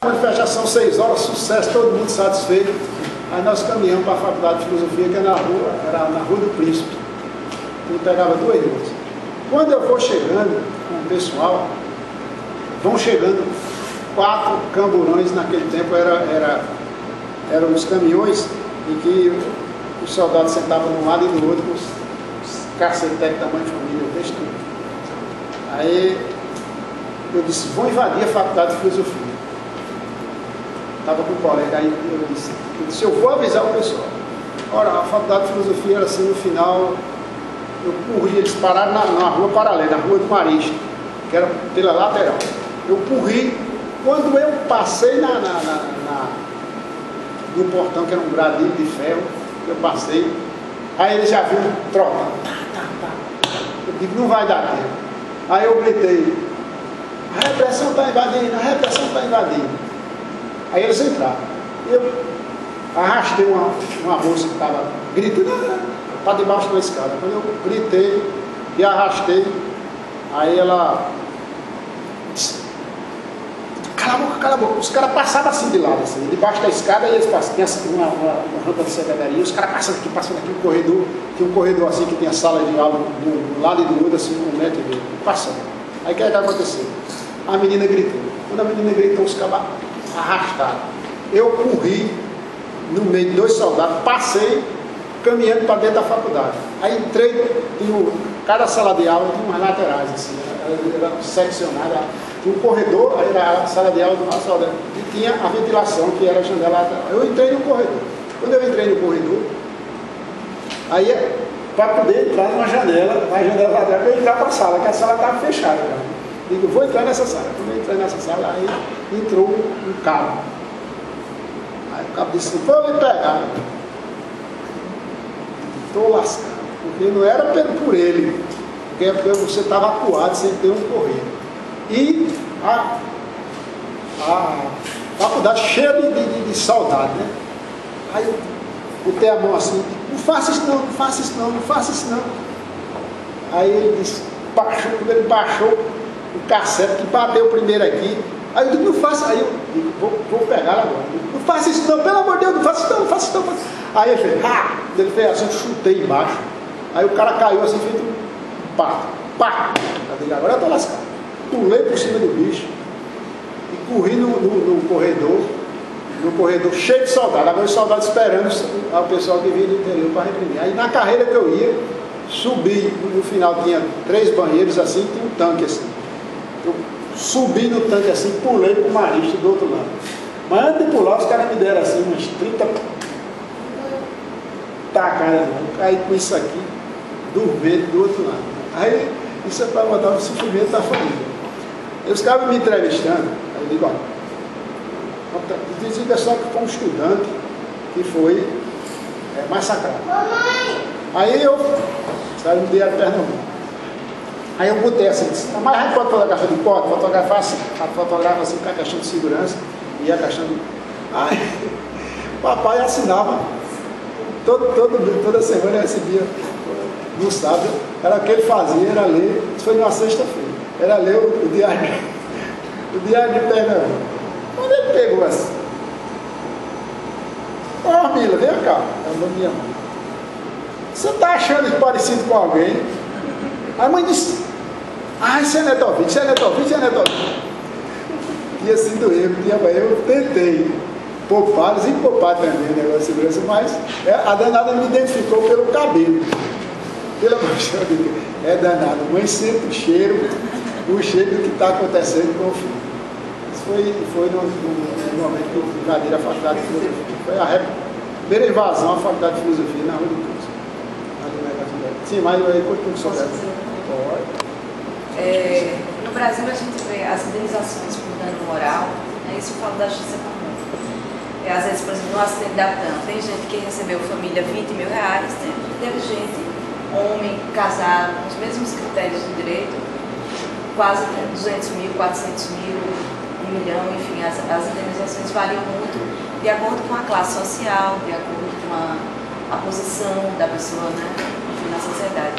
Manifestação 6 horas, sucesso, todo mundo satisfeito. Aí nós caminhamos para a Faculdade de Filosofia, que era na Rua do Príncipe. E pegava 2 ruas. Quando eu vou chegando com o pessoal, vão chegando 4 camburões, naquele tempo eram os caminhões em que os soldados sentavam de um lado e do outro, com os cacetecos da mãe de família, eu vejo tudo. Aí eu disse, vão invadir a Faculdade de Filosofia. Estava com um colega, aí eu disse, eu vou avisar o pessoal. Ora, a Faculdade de Filosofia era assim, no final, eu corri, eles pararam na rua paralela, na Rua do Marista, que era pela lateral. Eu corri, quando eu passei no portão, que era um gradil de ferro, eu passei, aí eles já viram tropa. Eu digo, não vai dar tempo. Aí eu gritei, a repressão está invadindo, a repressão está invadindo. Aí eles entraram. Eu arrastei uma moça que estava gritando para debaixo da escada. Quando eu gritei e arrastei, aí ela disse, cala a boca. Os caras passavam assim de lado, assim, debaixo da escada, e eles passavam, tinha uma rampa de secretaria, os caras passando aqui, um corredor, tinha um corredor assim que tinha sala de aula do lado e do outro, assim, 1 metro e meio, passando. Aí o que aconteceu? A menina gritou. Quando a menina gritou, os caras arrastaram. Eu corri no meio de 2 soldados, passei caminhando para dentro da faculdade. Aí entrei, cada sala de aula tinha umas laterais, assim, era seccionada, tinha um corredor, aí era a sala de aula do nosso soldado, e tinha a ventilação, que era a janela lateral. Eu entrei no corredor. Quando eu entrei no corredor, aí para poder entrar numa janela, na janela lateral, eu ia entrar para a sala, que a sala estava fechada, cara. Digo, vou entrar nessa sala. Quando eu entrei nessa sala, aí entrou um cabo. Aí o cabo disse, vou lhe pegar. Estou lascado. Porque não era por ele, porque você estava acuado sem ter um correio. E a faculdade cheia de saudade, né? Aí eu botei a mão assim, não faça isso não, não faça isso não, não faça isso não. Aí ele disse, baixou, quando ele baixou o cassete, que bateu primeiro aqui, aí eu digo, não faça, aí eu digo, vou pegar agora, não faça isso não, pelo amor de Deus, não faça isso não, não faça isso não. Aí ele fez, ele fez assim, eu chutei embaixo, aí o cara caiu assim, feito um pato, pá, eu digo, agora eu estou lascado. Pulei por cima do bicho e corri no corredor cheio de soldados, agora os soldados esperando o pessoal que vinha do interior para reprimir. Aí na carreira que eu ia, subi, no final tinha 3 banheiros assim, tinha um tanque assim. Eu subi no tanque assim, pulei para o marista do outro lado. Mas antes de pular, os caras me deram assim umas 30 tacadas, eu caí com isso aqui, dormindo do outro lado. Aí isso é para mandar o sofrimento da família. Aí os caras me entrevistando, aí eu digo, olha, dizia só que foi um estudante que foi massacrado. Aí eu saí no Diário de Pernambuco. Aí eu botei assim, mas a gente pode fotografar de porta, fotografa assim com a questão de segurança e a questão de... Aí o papai assinava, toda semana eu recebia, no sábado, era o que ele fazia, era ler, isso foi numa sexta-feira, era ler o Diário de Pernambuco. Quando ele pegou assim, Mila, vem cá, é o nome da minha mãe. Você está achando isso parecido com alguém? A mãe disse, isso é Netovich, isso é Netovich, isso é Netovich. Tinha sido eu tentei poupar, desencopar também o negócio de segurança, mas a danada me identificou pelo cabelo. Pela paixão de Deus. É danado, mãe sente o cheiro do que está acontecendo com o filho. Isso foi no momento que eu invadi a Faculdade de Filosofia. Foi a primeira invasão à Faculdade de Filosofia na Rua do Príncipe. Sim, mas aí continua sobre essa. No Brasil a gente vê as indenizações por dano moral, né? Isso fala da justiça comum. Às vezes, por exemplo, no acidente da TAM, tem gente que recebeu família 20 mil reais, teve gente, homem, casado, com os mesmos critérios de direito, quase 200 mil, 400 mil, 1 milhão, enfim, as indenizações variam muito de acordo com a classe social, de acordo com a posição da pessoa, né, na sociedade.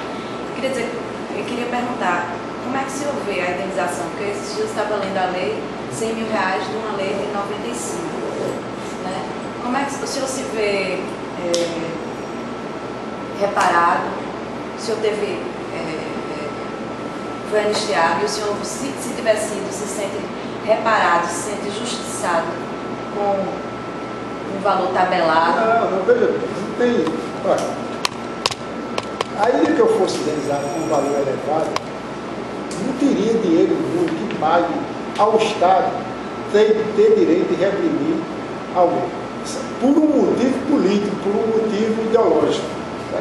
Eu queria perguntar, como é que se vê a indenização? Porque esses dias eu estava lendo a lei, 100 mil reais de uma lei de 99 acontecido, né? Como é que o senhor se vê reparado? O senhor teve, foi anistiado e o senhor, se tiver sido, se sente reparado, se sente justiçado com um valor tabelado? Não, veja, não tem. Olha, ainda que eu fosse indenizado com um valor elevado, não teria dinheiro no mundo que pague ao Estado ter direito de reprimir alguém. Por um motivo político, por um motivo ideológico.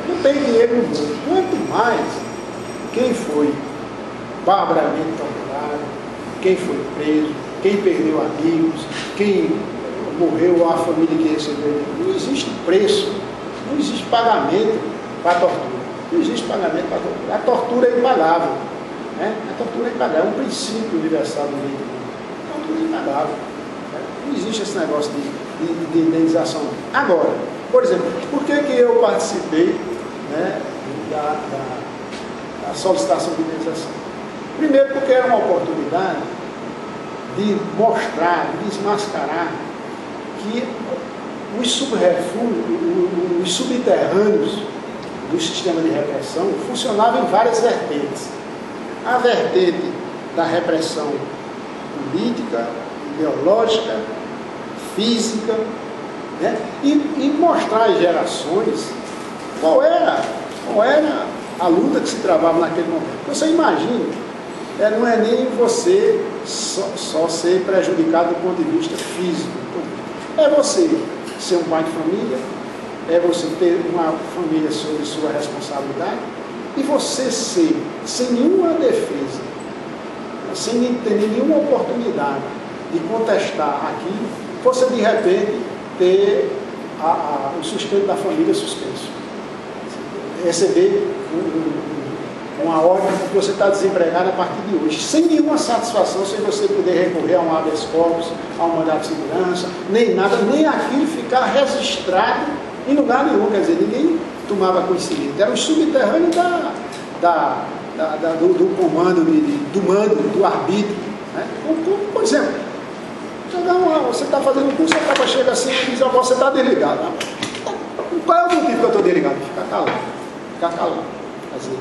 Não tem dinheiro no mundo. Quanto mais quem foi barbaramente torturado, quem foi preso, quem perdeu amigos, quem morreu, a família que recebeu. Não existe preço, não existe pagamento para a tortura. Não existe pagamento para a tortura. A tortura é impagável. Né? A tortura é impagável. É um princípio universal do direito humano. A tortura é impagável. Né? Não existe esse negócio de indenização. Agora, por exemplo, por que eu participei, né, da solicitação de indenização? Primeiro, porque era uma oportunidade de mostrar, de desmascarar que os subterrâneos, os subterrâneos do sistema de repressão funcionavam em várias vertentes. A vertente da repressão política, ideológica, física, né? E mostrar às gerações qual era a luta que se travava naquele momento. Você imagina, não é nem você só ser prejudicado do ponto de vista físico. É você ser um pai de família, é você ter uma família sob sua responsabilidade, e você ser sem nenhuma defesa, sem ter nenhuma oportunidade de contestar aquilo, você de repente ter o sustento da família suspenso. Receber uma ordem que você está desempregado a partir de hoje, sem nenhuma satisfação, sem você poder recorrer a um habeas corpus, a um mandado de segurança, nem nada, nem aquilo ficar registrado em lugar nenhum. Quer dizer, ninguém tomava conhecimento. Era o subterrâneo do comando, do mando, do arbítrio. Né? Por exemplo, você está fazendo um curso, a capa chega assim e diz: você está desligado. Qual é o motivo que eu estou desligado? Ficar calado. Ficar calado. Quer dizer,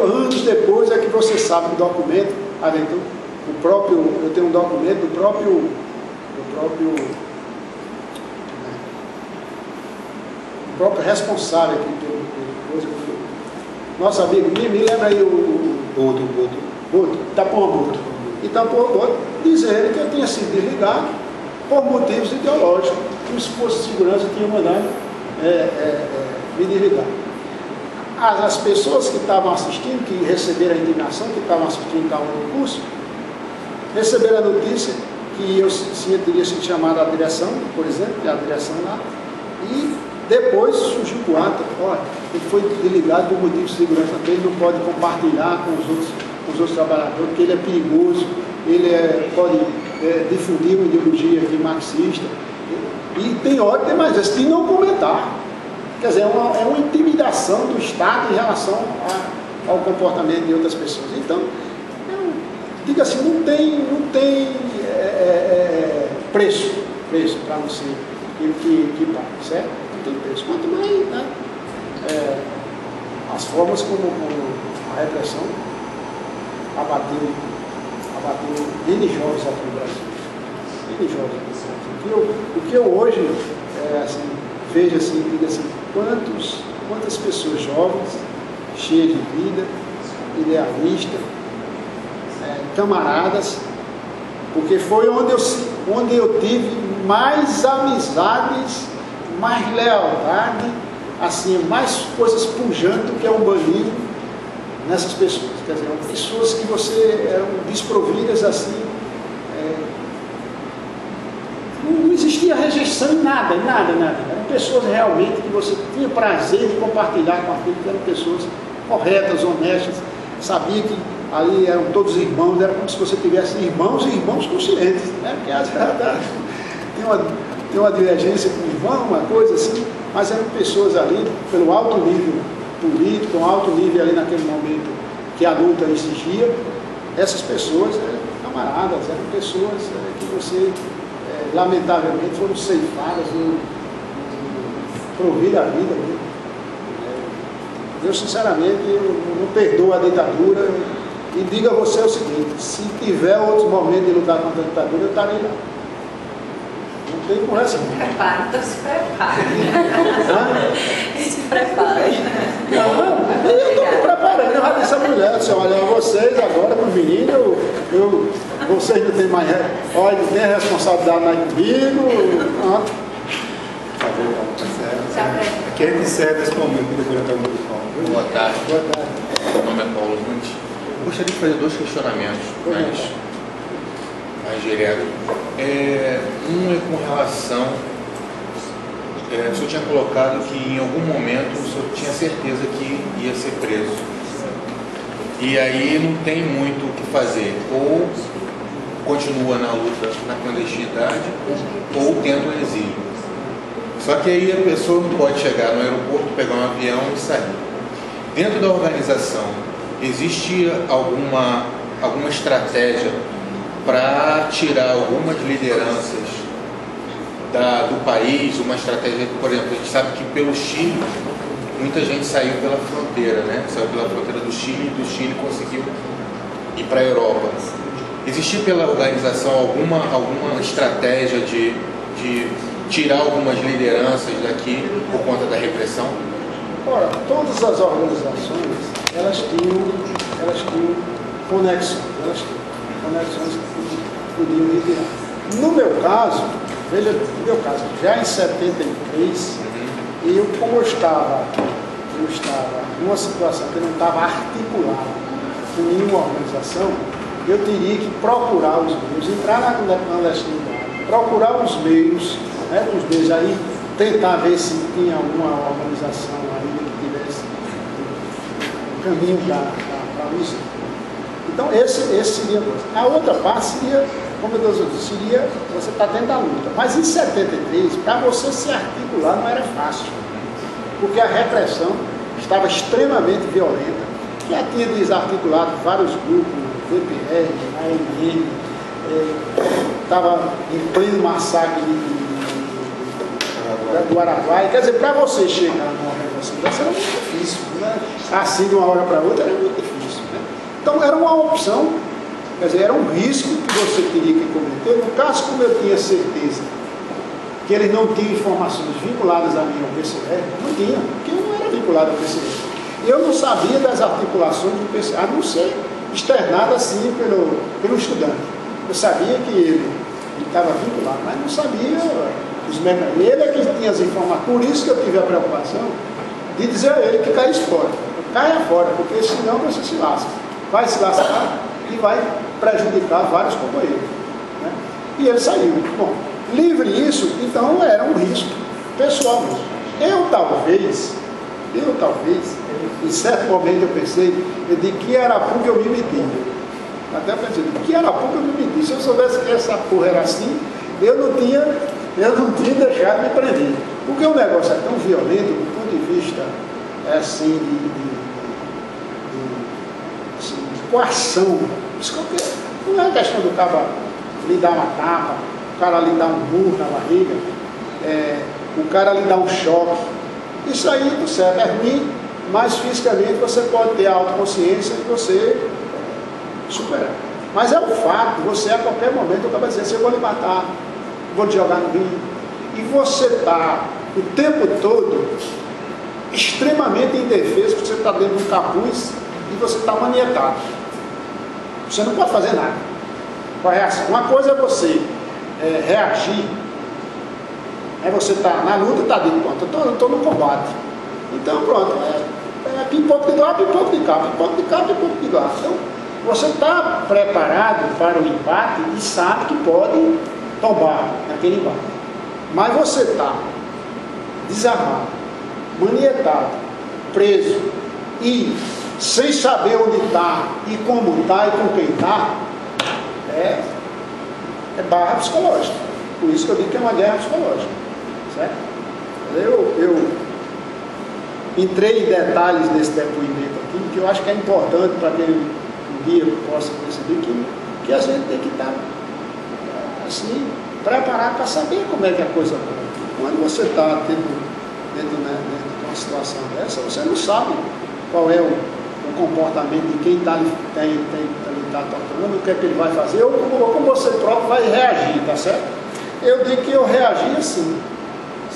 anos depois é que você sabe que o documento, eu tenho um documento do próprio responsável aqui pelo nosso amigo, me lembra aí o Boto, Tapão Boto. E Tapão Boto dizendo que eu tinha sido desligado por motivos ideológicos, que os postos de segurança tinham mandado me desligar. As pessoas que estavam assistindo, que receberam a intimação, que estavam assistindo cada um do curso, receberam a notícia que eu teria sido chamado à direção, por exemplo, a direção lá, e depois surgiu o ato: olha, ele foi desligado por motivos de segurança, ele não pode compartilhar com os outros trabalhadores, porque ele é perigoso, ele pode difundir uma ideologia aqui marxista, e tem hora que tem mais vezes de não comentar. Quer dizer, é uma intimidação do Estado em relação ao comportamento de outras pessoas. Então, diga assim, não tem preço para você que pague, certo? Não tem preço. Quanto mais, né, as formas como a repressão abateu N jovens aqui no Brasil. N jovens. O que eu hoje assim, vejo assim, diga assim, quantas pessoas jovens, cheias de vida, idealistas, camaradas, porque foi onde eu tive mais amizades, mais lealdade, assim, mais coisas pujantes do que um bandido nessas pessoas. Quer dizer, eram pessoas que eram desprovidas assim, não existia rejeição em nada. Eram pessoas realmente que você tinha prazer de compartilhar com aquilo, que eram pessoas corretas, honestas, sabia que ali eram todos irmãos, era como se você tivesse irmãos e irmãos conscientes, né? Porque às vezes tem uma divergência com o irmão, uma coisa assim, mas eram pessoas ali, pelo alto nível político, um alto nível ali naquele momento que a luta exigia. Essas pessoas eram camaradas, eram pessoas que você lamentavelmente, foram ceifadas por vida a vida. Eu, sinceramente, não perdoo a ditadura e digo a você o seguinte: se tiver outros momentos de lutar contra a ditadura, eu estarei lá. Não tem conversa. Se prepare, então se prepare. Se prepare. Não, eu estou me preparando. Eu já disse a mulher, disse, olha, vocês agora, para o menino, vocês não têm mais, olha, não tem responsabilidade mais comigo. Aqui a gente encerra esse momento de perguntar muito Paulo. Boa tarde. Boa tarde. Meu nome é Paulo Nunes. Eu gostaria de fazer 2 questionamentos mais diretos. Um é com relação. O senhor tinha colocado que em algum momento o senhor tinha certeza que ia ser preso. E aí não tem muito o que fazer. Ou continua na luta na clandestinidade, ou tenta o exílio. Só que aí a pessoa não pode chegar no aeroporto, pegar um avião e sair. Dentro da organização, existe alguma estratégia para tirar algumas lideranças do país, uma estratégia, por exemplo, a gente sabe que pelo Chile, muita gente saiu pela fronteira, né? Saiu pela fronteira do Chile e do Chile conseguiu ir para a Europa. Existia pela organização alguma estratégia de tirar algumas lideranças daqui por conta da repressão? Ora, todas as organizações, elas tinham conexões que podiam retirar. No meu caso, já em 73, como eu estava numa situação que eu não estava articulada com nenhuma organização, eu teria que procurar os meios, entrar na clandestinidade, procurar os meios, aí, tentar ver se tinha alguma organização ainda que tivesse um caminho para o exílio. Então, esse seria a coisa. A outra parte seria, como eu disse, seria você estar dentro da luta. Mas em 73, para você se articular não era fácil, porque a repressão estava extremamente violenta. Já tinha desarticulado vários grupos, VPR, AMN, estava em pleno massacre do Araguaia. Quer dizer, para você chegar numa organização dessa era muito difícil, né? Assim, de uma hora para outra, era muito difícil, né? Então, era uma opção, quer dizer, era um risco que você teria que cometer. No caso, como eu tinha certeza que eles não tinham informações vinculadas a mim ao PCR, não tinha, porque eu não era vinculado ao PCR. Eu não sabia das articulações do PCR, a não ser externada assim pelo estudante. Eu sabia que ele estava vinculado, mas não sabia os mecanismos. Ele é que tinha as informações. Por isso que eu tive a preocupação de dizer a ele que caia fora. Caia fora, porque senão você se lasca. Vai se lascar e vai prejudicar vários companheiros, né? E ele saiu. Bom, livre isso, então era um risco pessoal mesmo. Eu talvez, em certo momento eu pensei, de que Arapuca eu me meti. Até pensei, de que Arapuca eu me meti. Se eu soubesse que essa porra era assim, eu não tinha deixado me prender. Porque o negócio é tão violento, do ponto de vista assim, de coação. Não é questão do cara lhe dar uma tapa, o cara lhe dar um burro na barriga, o cara lhe dar um choque. Isso aí, tudo certo, é ruim, mas fisicamente você pode ter a autoconsciência de você superar. Mas é o fato de você, a qualquer momento, acaba dizendo assim, eu vou lhe matar, vou te jogar no rio. E você está o tempo todo extremamente indefeso, porque você está dentro de um capuz e você está manietado. Você não pode fazer nada. Qual é a reação? Uma coisa é você reagir. Você está na luta, está dentro, pronto, eu estou no combate. Então, pronto, pipoco de lá, pipoco de cá, pipoco de cá, pipoco de lá. Então, você está preparado para o embate e sabe que pode tombar naquele embate. Mas você está desarmado, manietado, preso e sem saber onde está e como está e com quem está, é barra psicológica. Por isso que eu digo que é uma guerra psicológica. Certo? Eu entrei em detalhes nesse depoimento aqui, que eu acho que é importante para que um dia possa perceber que a gente tem que estar assim, preparar para saber como é que a coisa vai. Quando você está dentro de uma situação dessa, você não sabe qual é o comportamento de quem está torturando, o que é que ele vai fazer, ou como você próprio vai reagir, tá certo? Eu digo que eu reagi assim,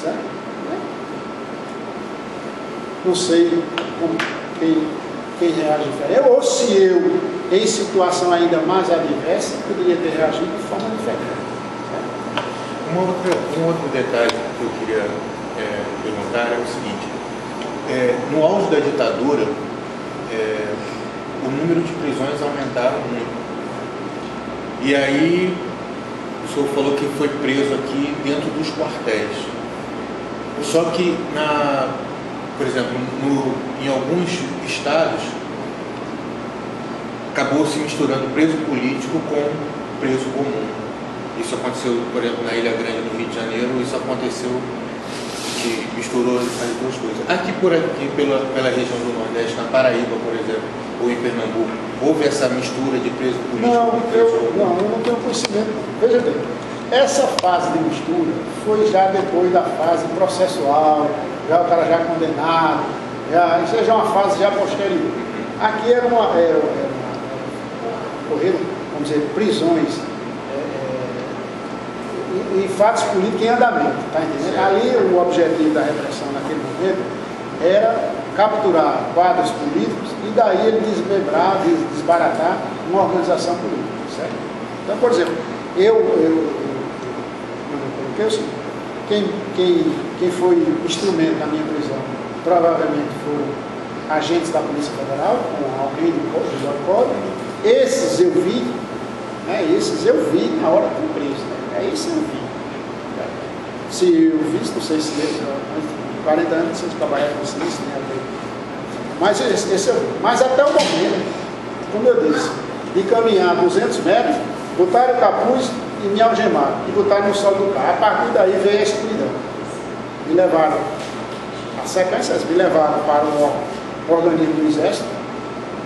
certo? Não sei como, quem reage diferente, ou se eu, em situação ainda mais adversa, poderia ter reagido de forma diferente. Um outro detalhe que eu queria perguntar é o seguinte: no auge da ditadura, o número de prisões aumentaram muito. E aí, o senhor falou que foi preso aqui dentro dos quartéis. Só que, por exemplo, em alguns estados, acabou se misturando preso político com preso comum. Isso aconteceu, por exemplo, na Ilha Grande, no Rio de Janeiro, isso aconteceu, que misturou as duas coisas. Aqui pela região do Nordeste, na Paraíba, por exemplo, ou em Pernambuco, houve essa mistura de preso político com preso comum? Não, eu não tenho conhecimento. Veja bem, essa fase de mistura foi já depois da fase processual, já o cara já condenado, isso já é uma fase já posterior. Aqui ocorreram, vamos dizer, prisões e fatos políticos em andamento, tá entendendo? Ali o objetivo da repressão naquele momento era capturar quadros políticos e daí ele desmembrar, desbaratar uma organização política, certo? Então, por exemplo, quem foi instrumento da minha prisão provavelmente foram agentes da Polícia Federal, com alguém do código. Esses eu vi, na hora de fui preso, né? Isso eu vi. Se eu vi, não sei se há 40 anos vocês trabalharam com isso, né? Mas até o momento, como eu disse, de caminhar 200 metros, botaram o capuz e me algemaram, e botaram no sol do carro. A partir daí veio a escuridão. Me levaram, a sequência, me levaram para o organismo do Exército,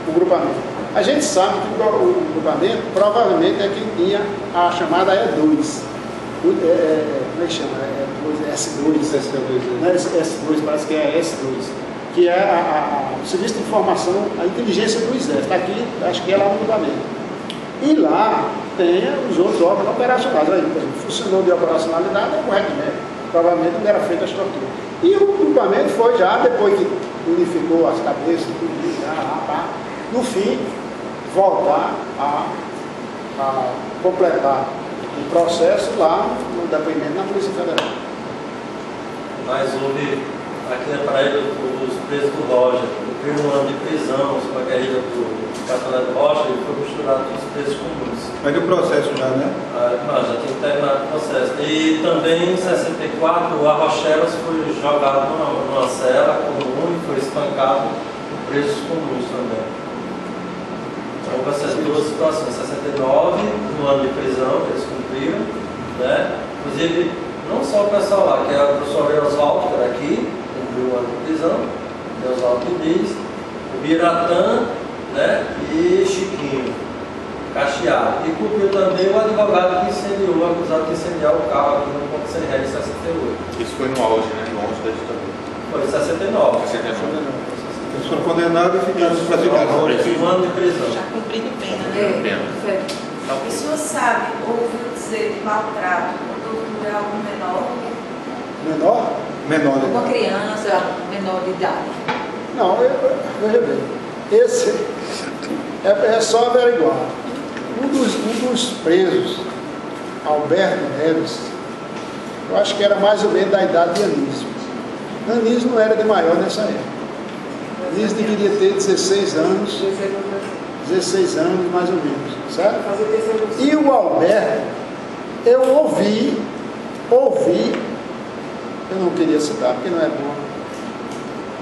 o grupamento. A gente sabe que o grupamento provavelmente é quem tinha a chamada E2. Como é que chama? S2. Não é S2, parece que é S2. Que é o Serviço de Informação, a inteligência do Exército. Aqui, acho que é lá no grupamento. E lá tem os outros órgãos operacionais. Aí, por exemplo, funcionou de operacionalidade, é o RECMEC. Provavelmente não era feita a estrutura. E o grupamento foi já, depois que unificou as cabeças, no fim, voltar a completar o processo lá no depoimento na Polícia Federal. Mas houve, aqui na Paraíba, os presos do Rocha, o primeiro ano de prisão, com a guerrilha do Capitão Rocha, ele foi misturado com os presos comuns. Mas o processo já, né? Não, já tinha terminado o processo. E também em 64, o Arrochelas foi jogado numa cela comum e foi espancado por presos comuns também. Então, houve essas duas situações. 69, no ano de prisão, que eles cumpriram, né? Inclusive, não só o pessoal lá, que era o professor Oswaldo, que era aqui, cumpriu o ano de prisão, Oswaldo diz, o Biratã, né? E Chiquinho, Cacheado. E cumpriu também o advogado que incendiou, acusado de incendiar o carro aqui no ponto sem ré em 68. Isso foi no auge, né? No auge da ditadura. Foi em 69. 69. Eles foram condenados e ficaram classificados. Um ano de prisão. Já cumprindo pena, né? O senhor sabe, ouviu dizer de maltrato ou tortura a algum menor? Menor? Menor. Uma criança menor de idade? Não, veja bem. Esse é só averiguar. Um dos presos, Alberto Neves, eu acho que era mais ou menos da idade de Anísio. Anísio não era de maior nessa época. Anísio deveria ter 16 anos, mais ou menos, certo? E o Alberto, eu ouvi, eu não queria citar porque não é bom,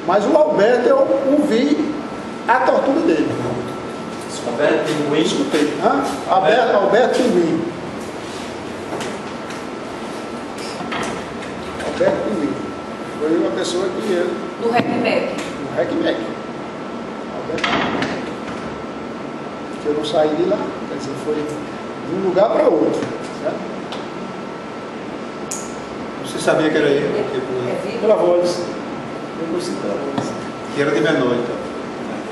mas o Alberto eu ouvi a tortura dele. Alberto Pinguim? Escutei. Alberto Pinguim. Alberto Pinguim. Foi uma pessoa que eu... Do RECMEC. No RECMEC. Alberto Pinguim. Que eu não saí de lá. Quer dizer, foi de um lugar para outro. Certo? Você sabia que era ele? Pela voz. Eu conheci pela voz. Que era de menor, então.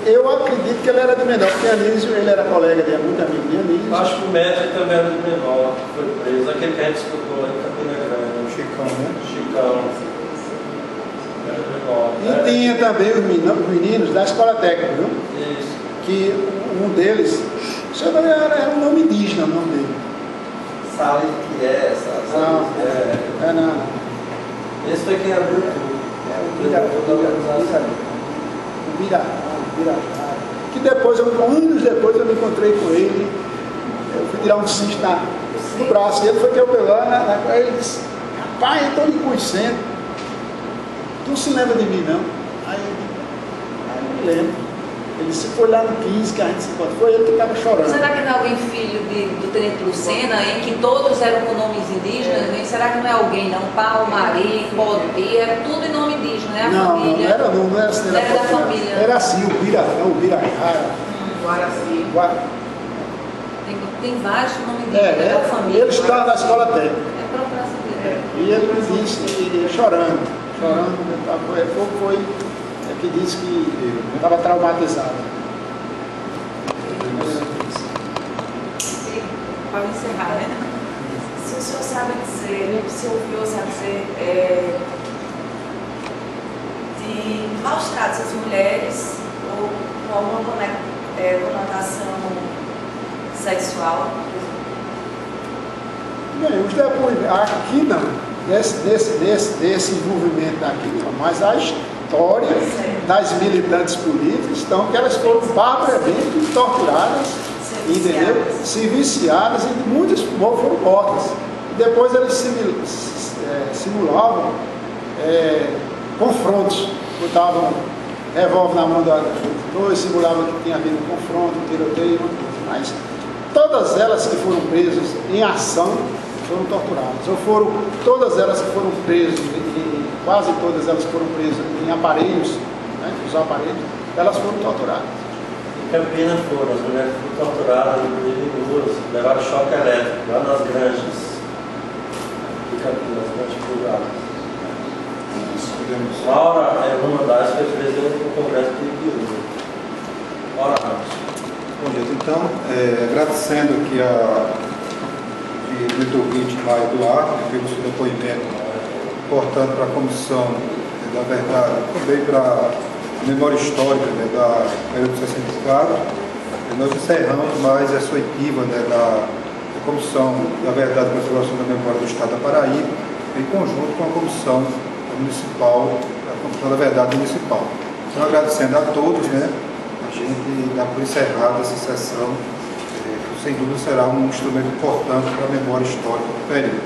Eu acredito que ele era de menor, porque Anísio, ele era colega de muito amigo de Anísio. Acho que o médico também era de menor, que foi preso. Aquele que a gente escutou lá em Campina Grande. Chicão, né? Chicão. Era de menor. E tinha também os meninos da escola técnica, viu? Isso. Que um deles, se eu não me engano, era um nome indígena, o nome dele. Sali que é, sabe? Não, não. Esse foi quem abriu tudo. O Birajara. Que depois, anos depois, eu me encontrei com ele. Eu fui tirar um cisto no braço. E ele foi que eu pegando, ele disse: rapaz, eu estou lhe conhecendo. Tu não se lembra de mim, não? Aí eu me lembro. Ele disse: foi lá no 15 que a gente se encontrou. Foi ele que estava chorando. Será que não é alguém filho do Tenente Lucena, em que todos eram com nomes indígenas? Né? Será que não é alguém, não? Pau, Mari, Pode, era tudo em nome indígena, né? A família. Não era assim. Era da família. Era assim, o Birajara. Guaraci. Tem vários nomes indígenas da família. Ele estava na escola técnica. É procurar saber. E ele me disse, chorando. Foi que disse que estava traumatizado. Para encerrar, né? Se o senhor sabe dizer, se ouviu, sabe dizer, de maus tratos às mulheres ou com alguma conotação sexual? Bem, os depoimentos, aqui não, desse envolvimento aqui não, mas a história das militantes políticas estão que elas foram barbaramente torturadas, entendeu? Se viciadas e muitas foram mortas. Depois eles simulavam confrontos, botavam revólver na mão da dois, simulavam que tinha havido um confronto, um tiroteio, mas todas elas que foram presas em ação foram torturadas, ou todas elas que foram presas, quase todas elas foram presas em aparelhos, né, os aparelhos, elas foram torturadas. Em Campinas foram, as mulheres foram torturadas, levaram choque elétrico lá nas granjas de Campinas, granjas privadas. Laura é uma das que foi presa no Congresso de Ibiúna. Laura Ramos. Bom dia, então, agradecendo aqui a diretor 20, Maio Duarte, pelo seu depoimento importante para a Comissão da Verdade, também para a memória histórica, né, da período de 64. Nós encerramos mais essa oitiva, né, da Comissão da Verdade e Preservação da Memória do Estado da Paraíba, em conjunto com a Comissão Municipal, a Comissão da Verdade Municipal. Então, agradecendo a todos, né, a gente dá por encerrada essa sessão, que sem dúvida será um instrumento importante para a memória histórica do período.